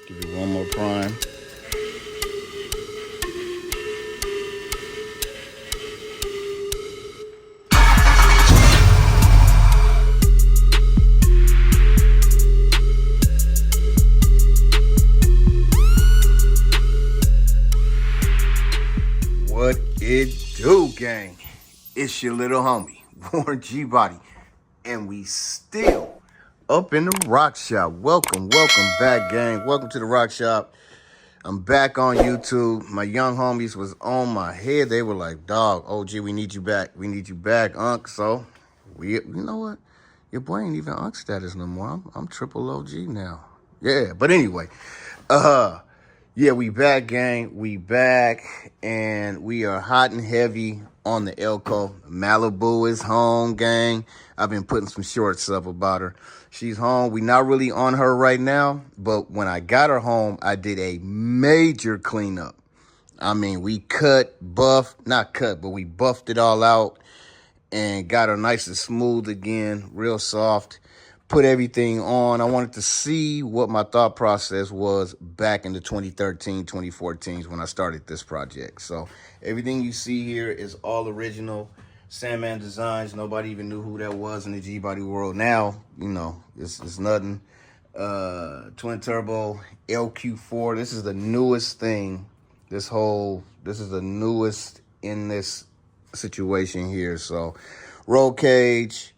Give it one more prime. What it do, gang? It's your little homie, Warren G-Body, and we still up in the Rock Shop. Welcome back, gang. Welcome to the Rock Shop. I'm back on YouTube. My young homies was on my head. They were like, dog, OG, we need you back. We need you back, Unc. So, you know what? Your boy ain't even Unc status no more. I'm triple OG now. Yeah, but anyway, yeah, we back, gang. We back, and we are hot and heavy on the Elko. Malibu is home, gang. I've been putting some shorts up about her. She's home. We not really on her right now, but when I got her home, I did a major cleanup. I mean, we not cut, but we buffed it all out and got her nice and smooth again, real soft. Put everything on. I wanted to see what my thought process was back in the 2013, 2014s when I started this project. So everything you see here is all original Sandman Designs. Nobody even knew who that was in the G-Body world. Now, you know, it's nothing. Twin turbo LQ4. This is the newest thing. This is the newest in this situation here. So roll cage.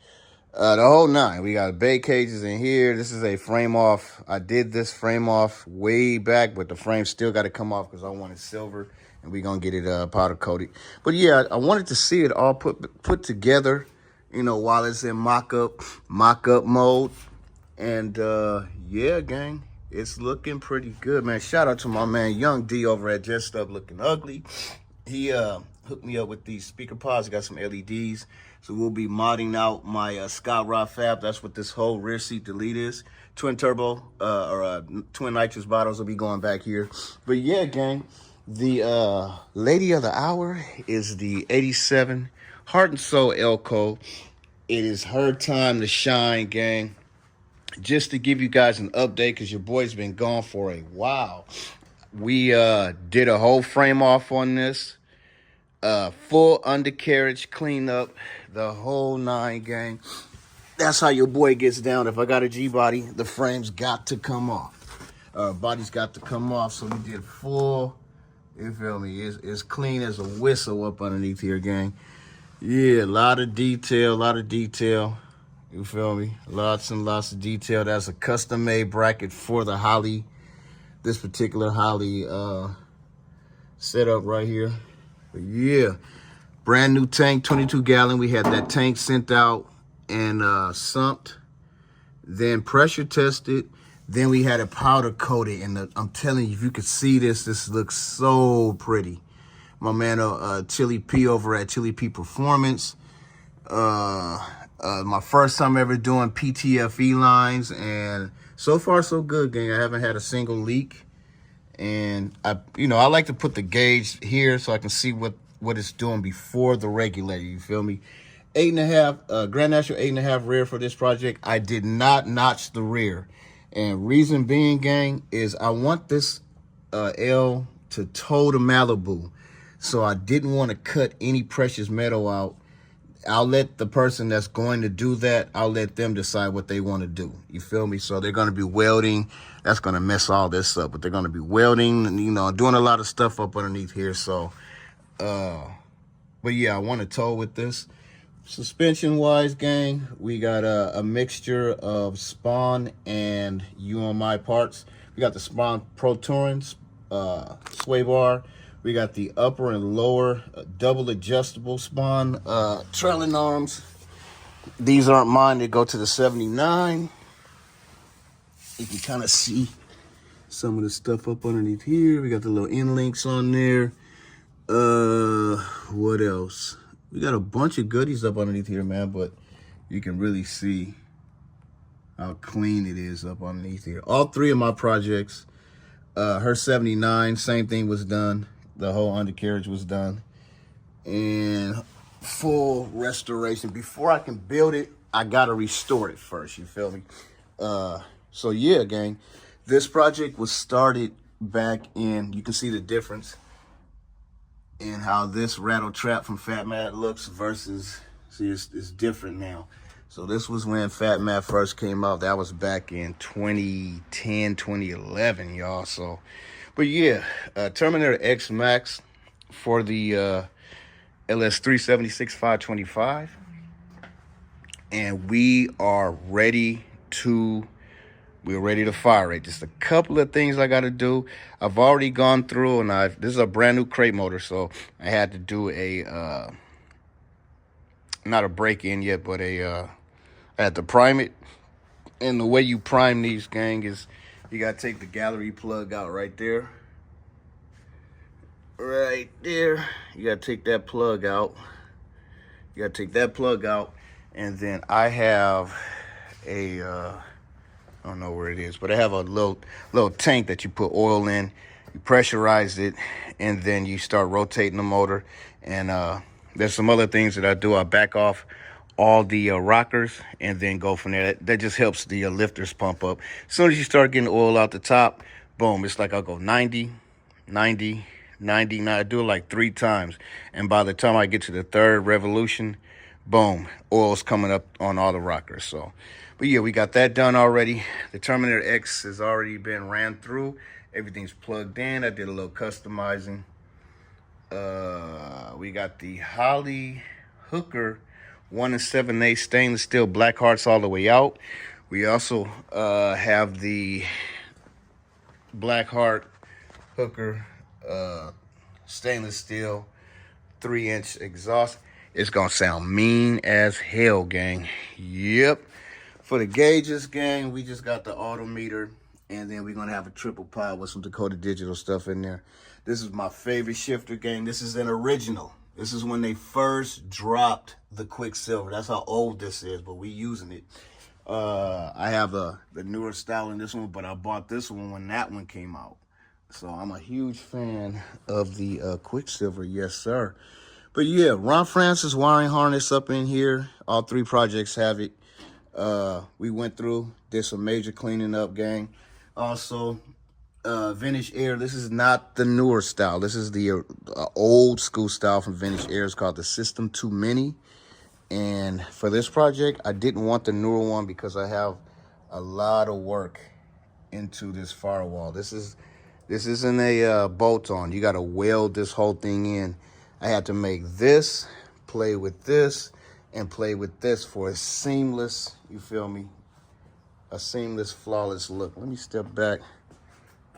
The whole nine. We got bay cages in here. This is a frame off. I did this frame off way back, but the frame still got to come off because I wanted silver, and we're going to get it powder coated. But yeah, I wanted to see it all put together, you know, while it's in mock-up mode. And yeah, gang, it's looking pretty good, man. Shout out to my man Young D over at Just Up Looking Ugly. He hooked me up with these speaker pods. I got some LEDs. So we'll be modding out my Scott Rod Fab. That's what this whole rear seat delete is. Twin turbo twin nitrous bottles will be going back here. But yeah, gang, the lady of the hour is the 87 Heart and Soul Elko. It is her time to shine, gang. Just to give you guys an update, because your boy's been gone for a while. We did a whole frame off on this. Full undercarriage cleanup, the whole nine, gang. That's how your boy gets down. If I got a G-body, the frame's got to come off. Body's got to come off. So we did full, you feel me? It's clean as a whistle up underneath here, gang. Yeah, a lot of detail. You feel me? Lots and lots of detail. That's a custom-made bracket for the Holly, this particular Holly setup right here. But yeah, brand new tank, 22 gallon. We had that tank sent out and sumped, then pressure tested. Then we had it powder coated. And I'm telling you, if you could see this looks so pretty. My man, Chili P over at Chili P Performance. My first time ever doing PTFE lines, and so far so good, gang. I haven't had a single leak. And I like to put the gauge here so I can see what it's doing before the regulator. You feel me? 8.5 Grand National 8.5 rear for this project. I did not notch the rear, and reason being, gang, is I want this L to tow the Malibu, so I didn't want to cut any precious metal out. I'll let the person that's going to do that, I'll let them decide what they want to do. You feel me? So they're going to be welding. That's going to mess all this up. But they're going to be welding and, you know, doing a lot of stuff up underneath here. So, but yeah, I want to tow with this. Suspension-wise, gang, we got a mixture of Spawn and UMI parts. We got the Spawn Pro Touring sway bar. We got the upper and lower double adjustable Spawn trailing arms. These aren't mine. They go to the 79. You can kind of see some of the stuff up underneath here. We got the little end links on there. What else? We got a bunch of goodies up underneath here, man, but you can really see how clean it is up underneath here. All three of my projects, her 79, same thing was done. The whole undercarriage was done. And full restoration. Before I can build it, I gotta restore it first, you feel me? So yeah, gang, This project was started back in, you can see the difference in how this rattle trap from Fat Matt looks versus, see, it's different now. So this was when Fat Matt first came out. That was back in 2010, 2011, y'all. So, but yeah, Terminator X Max for the LS376525. And we're ready to fire it. Just a couple of things I got to do. I've already gone through, and this is a brand new crate motor, so I had to do a not a break-in yet, but I had to prime it. And the way you prime these, gang, is you got to take the gallery plug out right there. Right there. You got to take that plug out. And then I have a I don't know where it is, but I have a little tank that you put oil in. You pressurize it, and then you start rotating the motor. And there's some other things that I do. I back off all the rockers and then go from there. That just helps the lifters pump up. As soon as you start getting oil out the top, boom, it's like I'll go 90, 90, 90. Now I do it like 3 times. And by the time I get to the 3rd revolution, boom, oil's coming up on all the rockers. So, but yeah, we got that done already. The Terminator X has already been ran through. Everything's plugged in. I did a little customizing. We got the Holly Hooker 1 7/8 stainless steel black hearts all the way out. We also have the Black Heart Hooker stainless steel 3-inch exhaust. It's gonna sound mean as hell, gang. Yep. For the gauges, gang, we just got the auto meter, and then we're gonna have a triple pile with some Dakota Digital stuff in there. This is my favorite shifter, gang. This is an original. This is when they first dropped the Quicksilver. That's how old this is, but we using it. I have the newer style in this one, but I bought this one when that one came out. So I'm a huge fan of the Quicksilver, yes sir. But yeah, Ron Francis wiring harness up in here. All 3 projects have it. We went through, did some major cleaning up, gang. Also, Vintage Air. This is not the newer style. This is the old school style from Vintage Air. It's called the System 2 Mini. And for this project, I didn't want the newer one because I have a lot of work into this firewall. This isn't a bolt-on. You got to weld this whole thing in. I had to make this, play with this, and play with this for a seamless, you feel me, a seamless, flawless look. Let me step back.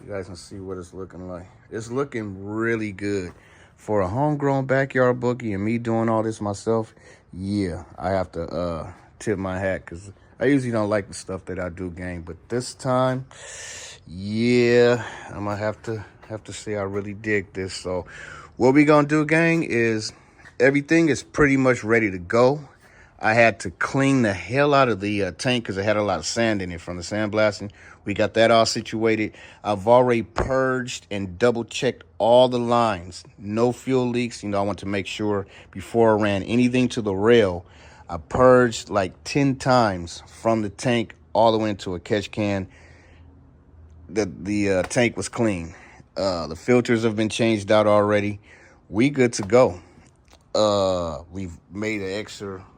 You guys can see what it's looking like. It's looking really good. For a homegrown backyard bookie and me doing all this myself, yeah, I have to tip my hat, because I usually don't like the stuff that I do, gang. But this time, yeah, I'm gonna have to say I really dig this. So what we gonna do, gang, is everything is pretty much ready to go. I had to clean the hell out of the tank because it had a lot of sand in it from the sandblasting. We got that all situated. I've already purged and double checked all the lines. No fuel leaks. You know, I want to make sure before I ran anything to the rail, I purged like 10 times from the tank all the way into a catch can. The tank was clean. The filters have been changed out already. We good to go. We've made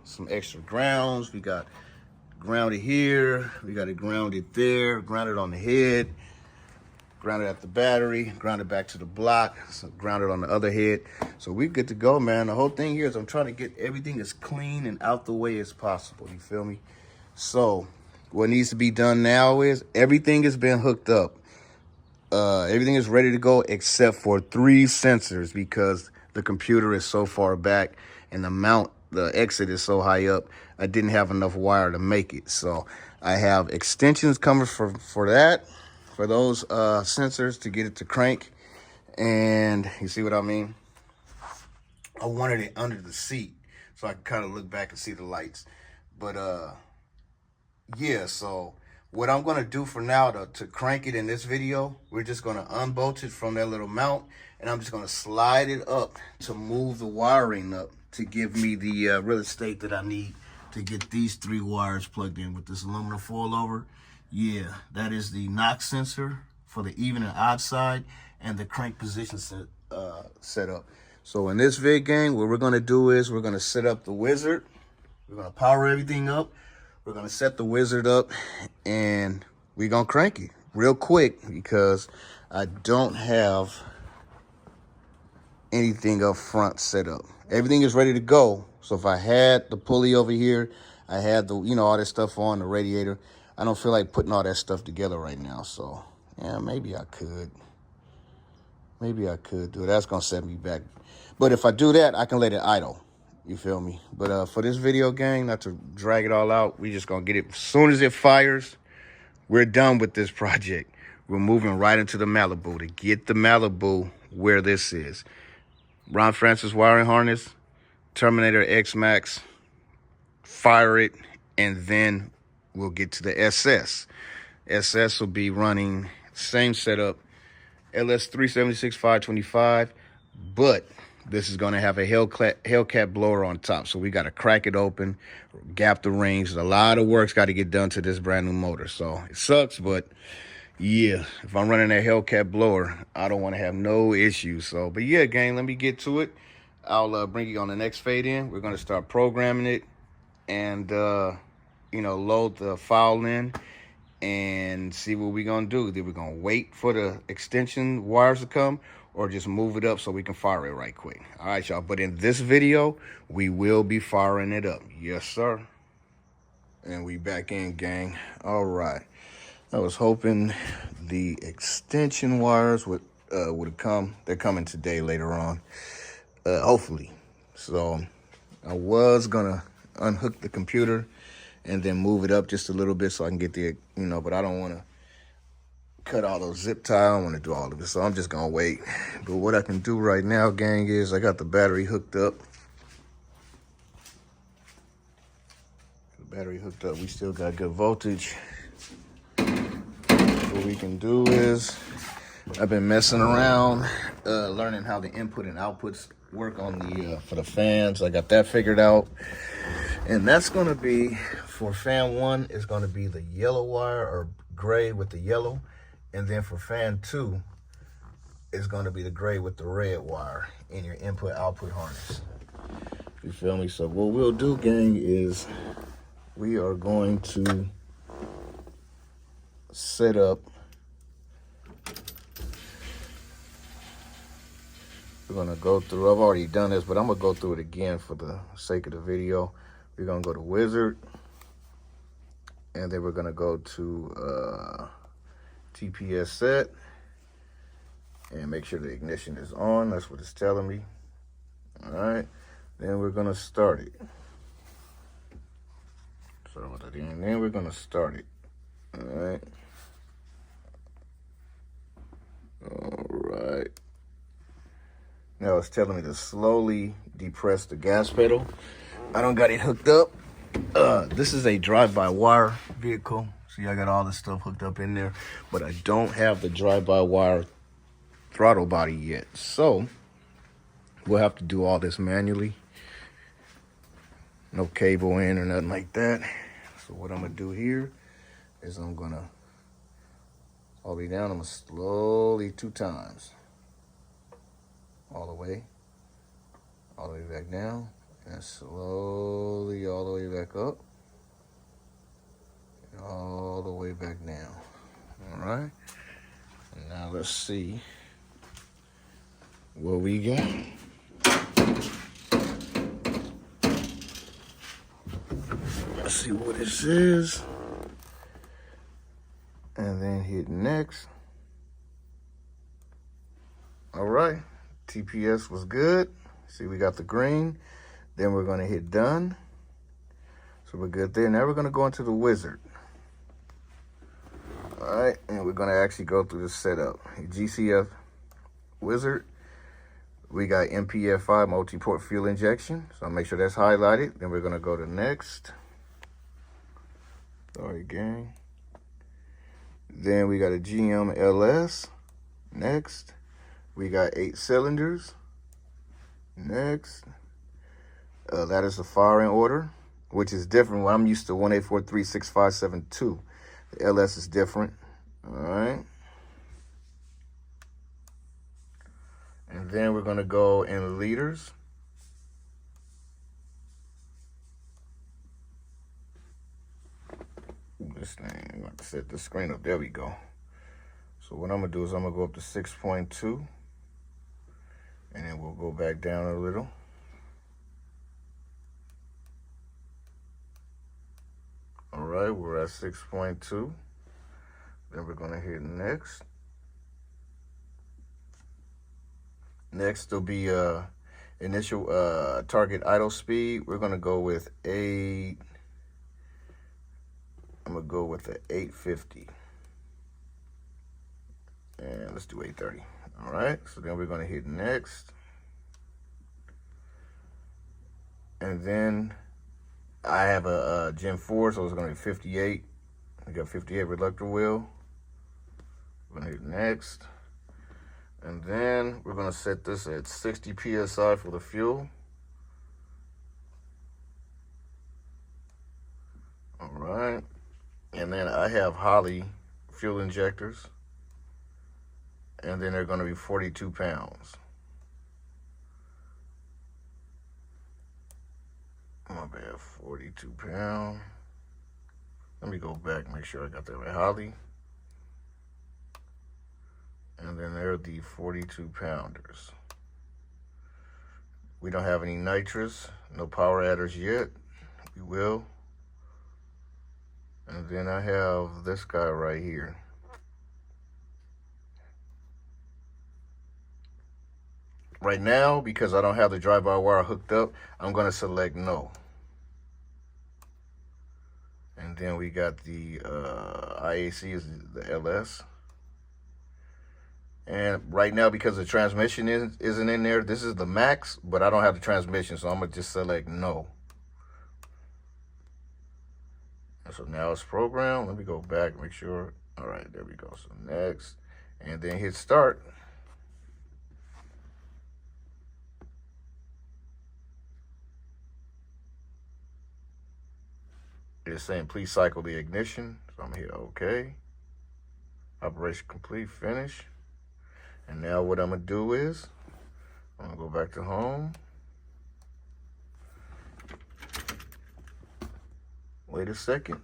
some extra grounds. We got grounded here. We got it grounded there. Grounded on the head. Grounded at the battery. Grounded back to the block. So grounded on the other head. So we good to go, man. The whole thing here is I'm trying to get everything as clean and out the way as possible. You feel me? So what needs to be done now is everything has been hooked up. Everything is ready to go except for 3 sensors because the computer is so far back and the exit is so high up. I didn't have enough wire to make it. So I have extensions coming for those sensors to get it to crank. And you see what I mean? I wanted it under the seat so I could kind of look back and see the lights. But yeah, so what I'm going to do for now to crank it in this video, we're just going to unbolt it from that little mount, and I'm just going to slide it up to move the wiring up to give me the real estate that I need to get these 3 wires plugged in with this aluminum foil over. Yeah, that is the knock sensor for the even and odd side and the crank position setup. So in this vid gang, what we're going to do is we're going to set up the wizard. We're going to power everything up. We're going to set the wizard up and we're going to crank it real quick because I don't have anything up front set up. Everything is ready to go. So if I had the pulley over here, I had the, all this stuff on the radiator. I don't feel like putting all that stuff together right now. So yeah, maybe I could. Maybe I could do it. That's gonna set me back. But if I do that, I can let it idle. You feel me? But for this video gang, not to drag it all out, we just gonna get it. As soon as it fires, we're done with this project. We're moving right into the Malibu to get the Malibu where this is. Ron Francis wiring harness, Terminator X Max, fire it, and then we'll get to the SS. SS will be running same setup, LS376525, but this is going to have a Hellcat blower on top. So we got to crack it open, gap the rings. A lot of work's got to get done to this brand new motor. So it sucks, but yeah, if I'm running a Hellcat blower, I don't want to have no issues. So, but yeah, gang, let me get to it. I'll bring you on the next fade in. We're going to start programming it and, load the file in and see what we're going to do. Either we're going to wait for the extension wires to come or just move it up so we can fire it right quick. All right, y'all. But in this video, we will be firing it up. Yes, sir. And we back in, gang. All right. I was hoping the extension wires would come. They're coming today later on, hopefully. So I was gonna unhook the computer and then move it up just a little bit so I can get the, but I don't want to cut all those zip tie. I don't want to do all of it, so I'm just gonna wait. But what I can do right now, gang, is I got the battery hooked up. The battery hooked up. We still got good voltage. What we can do is, I've been messing around, learning how the input and outputs work on the for the fans. I got that figured out, and that's going to be for fan 1 is going to be the yellow wire or gray with the yellow, and then for fan 2 is going to be the gray with the red wire in your input output harness. You feel me? So what we'll do, gang, is we are going to set up. We're gonna go through, I've already done this, but I'm gonna go through it again for the sake of the video. We're gonna go to wizard, and then we're gonna go to TPS set and make sure the ignition is on. That's what it's telling me. All right, then we're gonna start it. And then we're gonna start it. All right. All right. Now it's telling me to slowly depress the gas pedal. I don't got it hooked up. This is a drive-by-wire vehicle. See, I got all this stuff hooked up in there, but I don't have the drive-by-wire throttle body yet. So we'll have to do all this manually. No cable in or nothing like that. So what I'm gonna do here is I'm gonna all the way down. I'm gonna slowly 2 times. All the way back down, and slowly all the way back up, and all the way back down. All right. And now let's see what we got. Let's see what it says. And then hit next. All right. TPS was good. See, we got the green. Then we're going to hit done. So we're good there. Now we're going to go into the wizard. All right. And we're going to actually go through the setup. GCF wizard. We got MPF5 multi-port fuel injection. So I'll make sure that's highlighted. Then we're going to go to next. Sorry, gang. Then we got a GM LS. Next. We got 8 cylinders. Next. That is the firing order, which is different. I'm used to 184365572. The LS is different. All right. And then we're going to go in liters. This thing, I'm going to set the screen up. There we go. So what I'm going to do is I'm going to go up to 6.2. And then we'll go back down a little. All right, we're at 6.2. Then we're going to hit next. Next will be initial target idle speed. We're going to go with I'm going to go with the 850. And let's do 830. All right, so then we're going to hit next. And then I have a Gen 4, so it's going to be 58. I got 58 reluctor wheel. We're going to hit next. And then we're going to set this at 60 PSI for the fuel. All right. And then I have Holley fuel injectors. And then they're going to be 42 pounds. My bad, 42 pounds. Let me go back and make sure I got that right. Holley. And then they're the 42 pounders. We don't have any nitrous, no power adders yet. We will. And then I have this guy right here. Right now, because I don't have the drive-by-wire hooked up, I'm going to select no. And then we got the IAC is the LS. And right now, because the transmission isn't in there, this is the max, but I don't have the transmission, so I'm going to just select no. And so now it's programmed. Let me go back, make sure. All right, there we go. So next, and then hit start. It's saying please cycle the ignition. So I'm going to hit OK. Operation complete, finish. And now what I'm going to do is, I'm going to go back to home. Wait a second.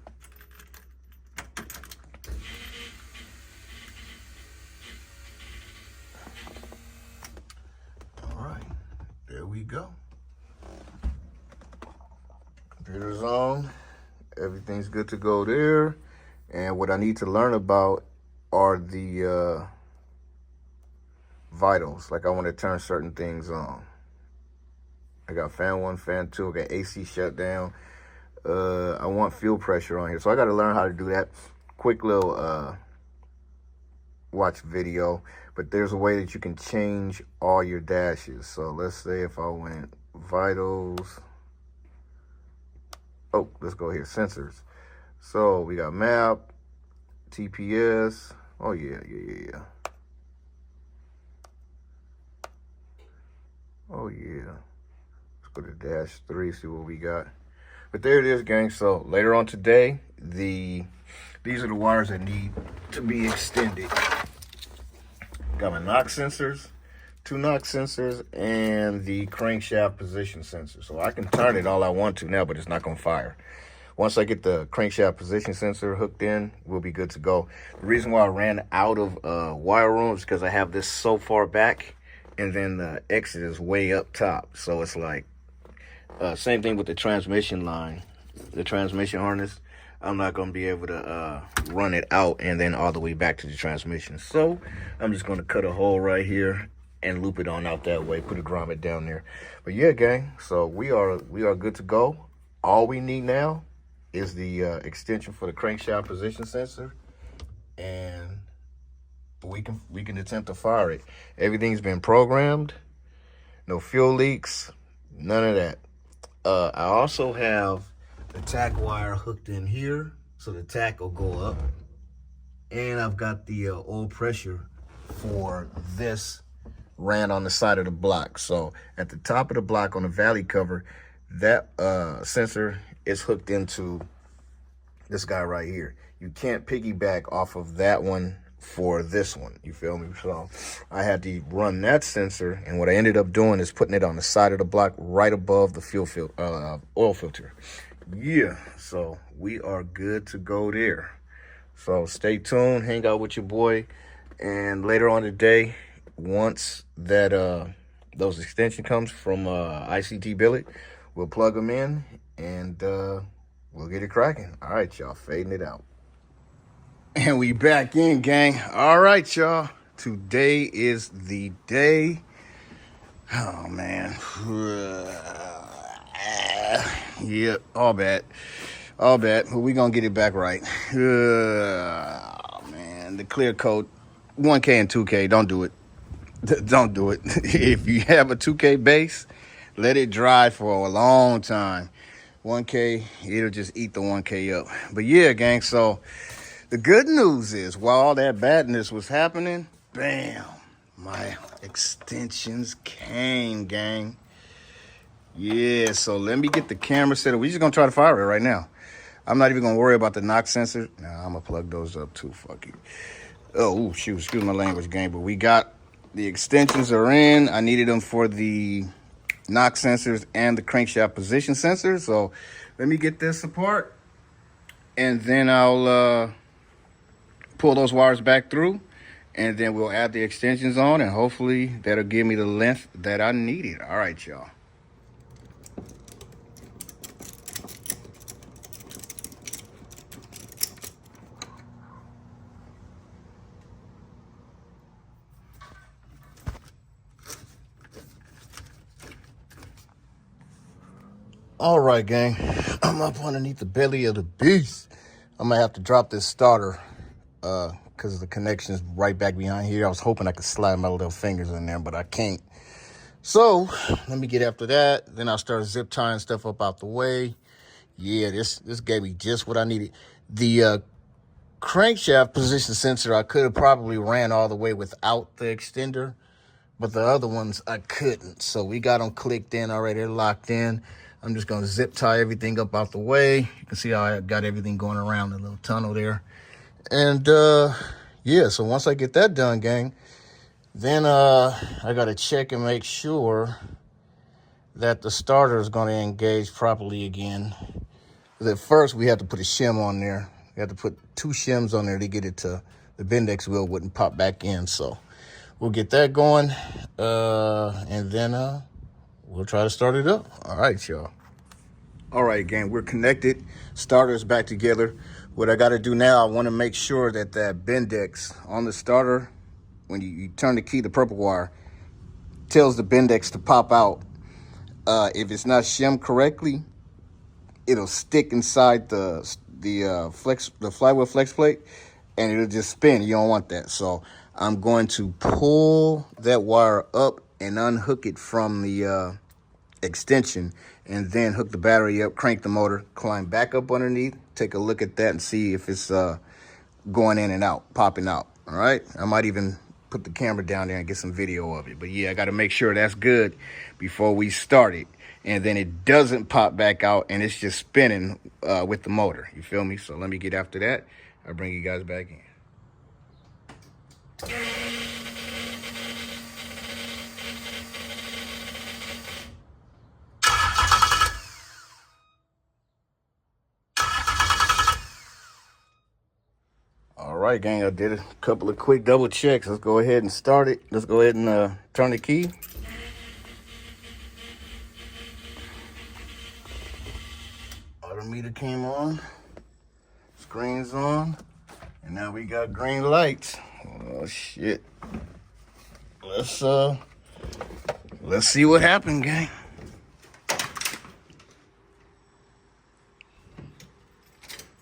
All right, there we go. Computer's on. Everything's good to go there. And what I need to learn about are the vitals. Like I want to turn certain things on. I got fan 1, fan 2, I got AC shutdown. I want fuel pressure on here. So I got to learn how to do that. Quick little watch video. But there's a way that you can change all your dashes. So let's say if I went vitals. Oh, let's go here, sensors. So we got map, TPS. Oh yeah. Oh yeah. Let's go to dash 3, see what we got. But there it is, gang. So later on today, these are the wires that need to be extended. Got my knock sensors, 2 knock sensors, and the crankshaft position sensor. So I can turn it all I want to now, but it's not gonna fire. Once I get the crankshaft position sensor hooked in, we'll be good to go. The reason why I ran out of wire room is because I have this so far back, and then the exit is way up top. So it's like, same thing with the transmission line, the transmission harness. I'm not going to be able to run it out and then all the way back to the transmission. So I'm just going to cut a hole right here and loop it on out that way, put a grommet down there. But yeah, gang, so we are good to go. All we need now is the extension for the crankshaft position sensor, and we can attempt to fire it. Everything's been programmed, no fuel leaks, none of that. I also have the tack wire hooked in here, so the tack will go up. And I've got the oil pressure for this ran on the side of the block. So at the top of the block on the valley cover, that sensor is hooked into this guy right here. you can't piggyback off of that one for this one. You feel me? So I had to run that sensor, and what I ended up doing is putting it on the side of the block right above the oil filter. Yeah, so we are good to go there. So stay tuned, hang out with your boy, and later on today, once that those extension comes from ICT Billet, we'll plug them in and we'll get it cracking. All right, y'all, fading it out. And we back in, gang. All right, y'all. Today is the day. Oh, man. Yeah, all bad. All bad. But we going to get it back right. Oh, man. The clear coat, 1K and 2K, don't do it. Don't do it. If you have a 2K base, let it dry for a long time. 1K, it'll just eat the 1K up. But yeah, gang, so the good news is, while all that badness was happening, bam, my extensions came, gang. Yeah, so let me get the camera set up. We're just going to try to fire it right now. I'm not even going to worry about the knock sensor. Nah, I'm going to plug those up too. Fuck it. Oh, shoot, excuse my language, gang. But we got the extensions are in. I needed them for the knock sensors and the crankshaft position sensor. So let me get this apart. And then I'll pull those wires back through, and then we'll add the extensions on, and hopefully that'll give me the length that I needed. All right, y'all. All right, gang. I'm up underneath the belly of the beast. I'm gonna have to drop this starter because the connection is right back behind here. I was hoping I could slide my little fingers in there, but I can't. So let me get after that. Then I'll start zip tying stuff up out the way. Yeah, this gave me just what I needed. The crankshaft position sensor, I could have probably ran all the way without the extender, but the other ones I couldn't. So we got them clicked in already, they're locked in. I'm just going to zip tie everything up out the way. You can see how I got everything going around the little tunnel there. And yeah, so once I get that done, gang, then I got to check and make sure that the starter is going to engage properly again. Because at first we had to put a shim on there. We had to put 2 shims on there to get it to the Bendex wheel wouldn't pop back in. So we'll get that going, and then we'll try to start it up. All right, y'all. All right, gang, we're connected. Starter's back together. What I got to do now, I want to make sure that that Bendex on the starter, when you turn the key, the purple wire, tells the Bendex to pop out. If it's not shimmed correctly, it'll stick inside the flywheel flex plate, and it'll just spin. You don't want that. So I'm going to pull that wire up and unhook it from the extension, and then hook the battery up, crank the motor, climb back up underneath, take a look at that and see if it's going in and out, popping out. All right, I might even put the camera down there and get some video of it. But yeah, I got to make sure that's good before we start it, and then it doesn't pop back out and it's just spinning with the motor. You feel me? So let me get after that. I'll bring you guys back in. All right, gang, I did a couple of quick double checks. Let's go ahead and start it. Let's go ahead and turn the key. Odometer came on, screen's on, and now we got green lights. Oh shit. Let's see what happened, gang.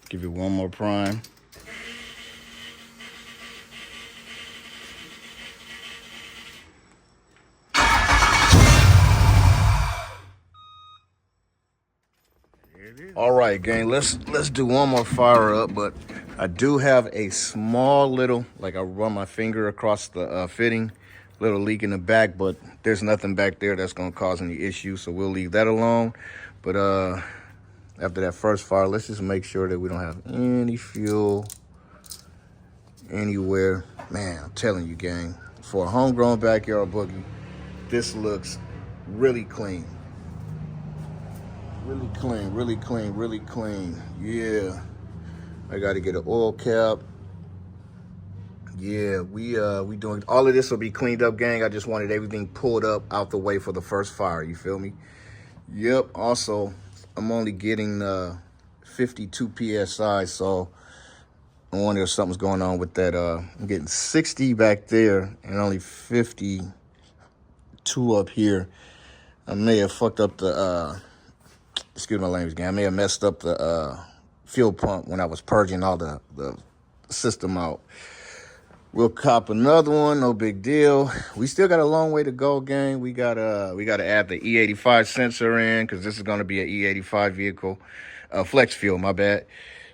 Give it one more prime. All right, gang, let's do one more fire up, but I do have a small little, like I run my finger across the fitting, little leak in the back, but there's nothing back there that's gonna cause any issues, so we'll leave that alone. But after that first fire. Let's just make sure that we don't have any fuel anywhere. Man, I'm telling you, gang, for a homegrown backyard boogie, this looks really clean. Really clean, really clean, really clean. Yeah. I gotta get an oil cap. Yeah, we doing all of this will be cleaned up, gang. I just wanted everything pulled up out the way for the first fire, you feel me? Yep. Also, I'm only getting 52 psi, so I wonder if something's going on with that. I'm getting 60 back there and only 52 up here. I may have fucked up the excuse my language, gang. I may have messed up the fuel pump when I was purging all the system out. We'll cop another one, no big deal. We still got a long way to go, gang. We gotta add the E85 sensor in, because this is gonna be an E85 vehicle, flex fuel, my bad.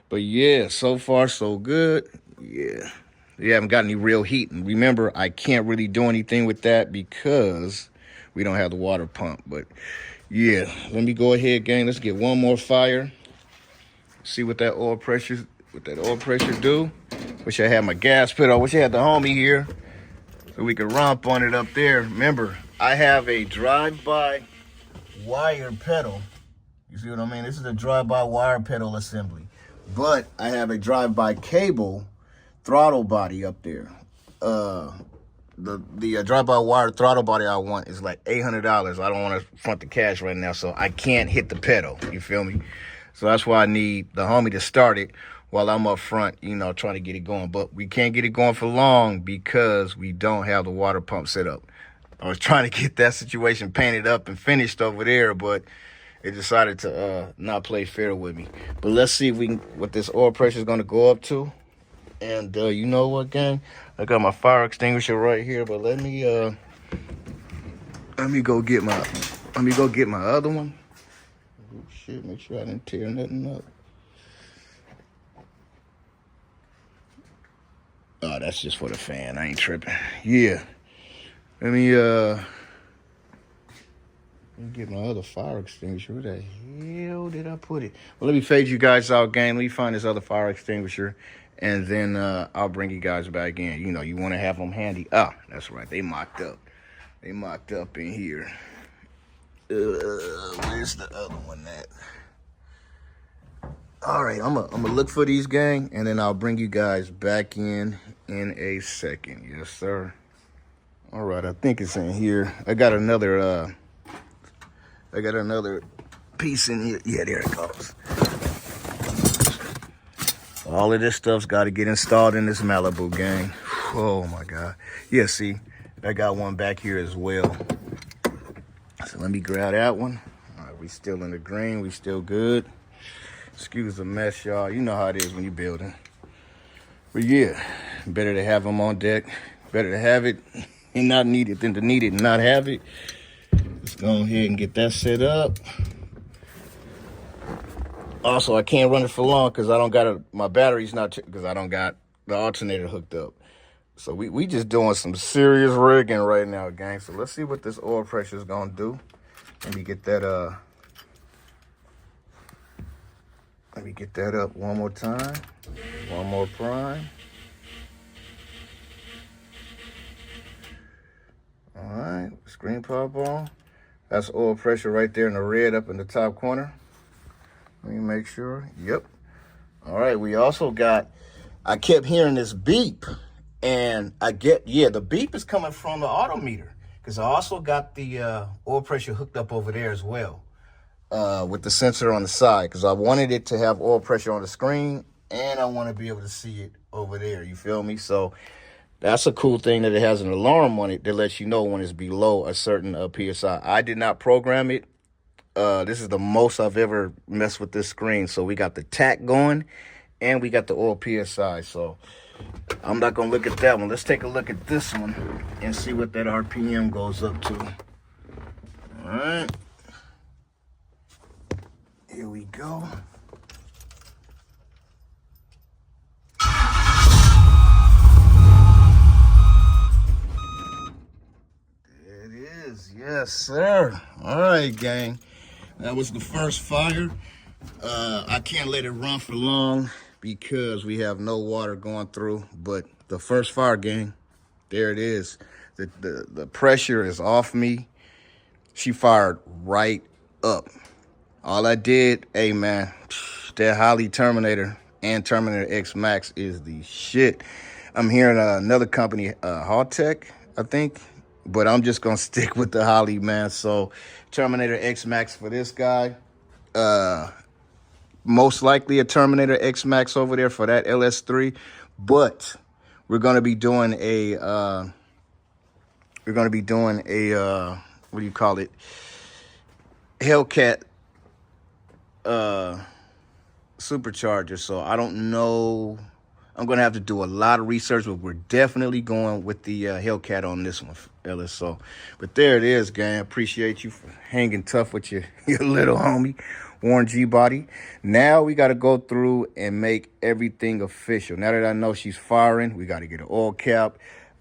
But yeah, so far so good. Yeah, we haven't got any real heat, and remember, I can't really do anything with that because we don't have the water pump. But yeah, let me go ahead, gang. Let's get one more fire. See what that oil pressure do. Wish I had my gas pedal. Wish I had the homie here so we could romp on it up there. Remember, I have a drive-by wire pedal. You see what I mean? This is a drive-by wire pedal assembly. But I have a drive-by cable throttle body up there. The drive-by wire throttle body I want is like $800. I don't want to front the cash right now, so I can't hit the pedal. You feel me? So that's why I need the homie to start it while I'm up front, you know, trying to get it going. But we can't get it going for long because we don't have the water pump set up. I was trying to get that situation painted up and finished over there, but it decided to not play fair with me. But let's see if we can, what this oil pressure is going to go up to. And you know what, gang? I got my fire extinguisher right here, but let me go get my other one. Oh shit, make sure I didn't tear nothing up. Oh, that's just for the fan. I ain't tripping. Yeah. Let me get my other fire extinguisher. Where the hell did I put it? Well, let me fade you guys out, gang. Let me find this other fire extinguisher, and then I'll bring you guys back in. You know, you want to have them handy. Ah, that's right. They mocked up. They mocked up in here. Where's the other one at? All right, I'm gonna look for these, gang, and then I'll bring you guys back in a second. Yes, sir. All right, I think it's in here. I got another piece in here. Yeah, there it goes. All of this stuff's got to get installed in this Malibu, gang. Oh my God. Yeah, see, I got one back here as well. So let me grab that one. All right, we still in the green. We still good. Excuse the mess, y'all. You know how it is when you're building. But yeah, better to have them on deck. Better to have it and not need it than to need it and not have it. Let's go ahead and get that set up. Also, I can't run it for long because I don't got my battery's not, because I don't got the alternator hooked up. So we just doing some serious rigging right now, gang. So let's see what this oil pressure is gonna do. Let me get that up one more time. One more prime. All right, screen pop on. That's oil pressure right there in the red up in the top corner. Let me make sure. Yep. All right, we also got, I kept hearing this beep, and the beep is coming from the auto meter, because I also got the oil pressure hooked up over there as well, with the sensor on the side, because I wanted it to have oil pressure on the screen, and I want to be able to see it over there. You feel me? So that's a cool thing, that it has an alarm on it that lets you know when it's below a certain PSI. I did not program it. This is the most I've ever messed with this screen. So we got the tack going, and we got the oil PSI. So I'm not going to look at that one. Let's take a look at this one and see what that RPM goes up to. All right. Here we go. There it is. Yes, sir. All right, gang. That was the first fire. I can't let it run for long because we have no water going through. But the first fire, gang, there it is. The pressure is off me. She fired right up. All I did, hey man, that Holly Terminator and Terminator X Max is the shit. I'm hearing another company, Haltech, I think, but I'm just gonna stick with the Holly, man. So Terminator X Max for this guy. Most likely a Terminator X Max over there for that LS3, but we're gonna be doing a what do you call it? Hellcat supercharger. So I don't know. I'm gonna have to do a lot of research, but we're definitely going with the Hellcat on this one, Ellis. So, but there it is, gang. Appreciate you for hanging tough with your little homie, Warren G Body. Now we got to go through and make everything official. Now that I know she's firing, we got to get an oil cap.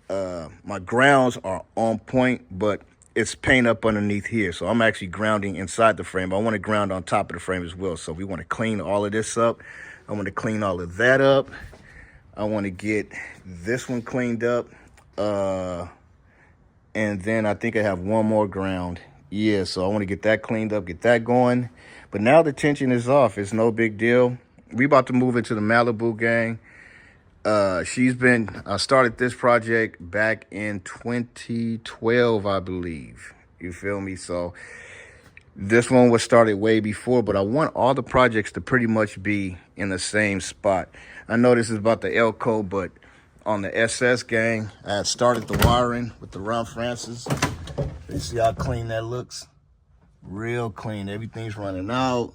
My grounds are on point, but it's paint up underneath here. So I'm actually grounding inside the frame. I want to ground on top of the frame as well. So we want to clean all of this up. I want to clean all of that up. I want to get this one cleaned up. And then I think I have one more ground. Yeah, so I want to get that cleaned up, get that going. But now the tension is off. It's no big deal. We about to move into the Malibu, gang. I started this project back in 2012, I believe. You feel me? So this one was started way before, but I want all the projects to pretty much be in the same spot. I know this is about the Elko, but on the SS, gang, I had started the wiring with the Ron Francis. You see how clean that looks? Real clean. Everything's running out.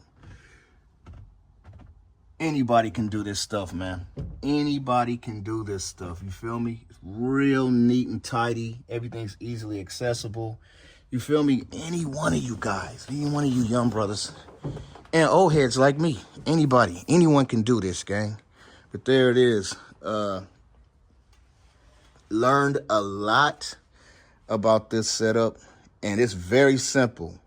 Anybody can do this stuff, man. Anybody can do this stuff. You feel me? It's real neat and tidy. Everything's easily accessible. You feel me? Any one of you guys, any one of you young brothers and old heads like me, anybody, anyone can do this, gang. But there it is. Learned a lot about this setup, and it's very simple.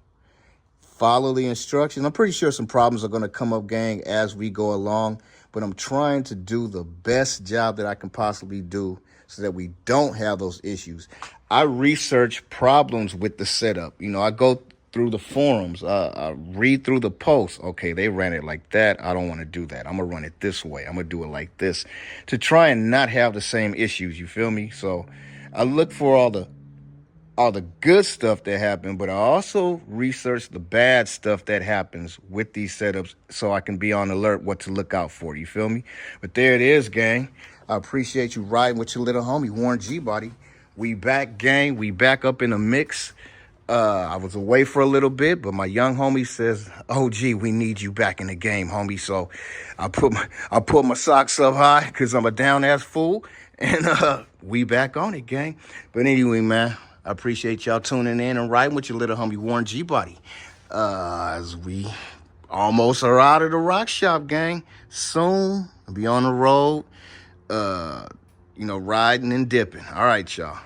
Follow the instructions. I'm pretty sure some problems are going to come up, gang, as we go along, but I'm trying to do the best job that I can possibly do so that we don't have those issues. I research problems with the setup. You know, I go through the forums. I read through the posts. Okay, they ran it like that. I don't want to do that. I'm going to run it this way. I'm going to do it like this to try and not have the same issues. You feel me? So I look for all the good stuff that happened, but I also research the bad stuff that happens with these setups so I can be on alert what to look out for. You feel me? But there it is, gang. I appreciate you riding with your little homie, Warren G Body. We back, gang. We back up in the mix. I was away for a little bit, but my young homie says, "Oh, gee, we need you back in the game, homie." So I put my socks up high because I'm a down-ass fool, and we back on it, gang. But anyway, man, I appreciate y'all tuning in and riding with your little homie, Warren G Body. As we almost are out of the rock shop, gang. Soon, I'll be on the road, riding and dipping. All right, y'all.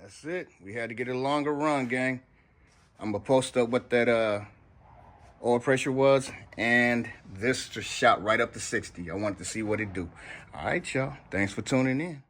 That's it. We had to get a longer run, gang. I'm going to post up what that oil pressure was, and this just shot right up to 60. I wanted to see what it do. All right, y'all. Thanks for tuning in.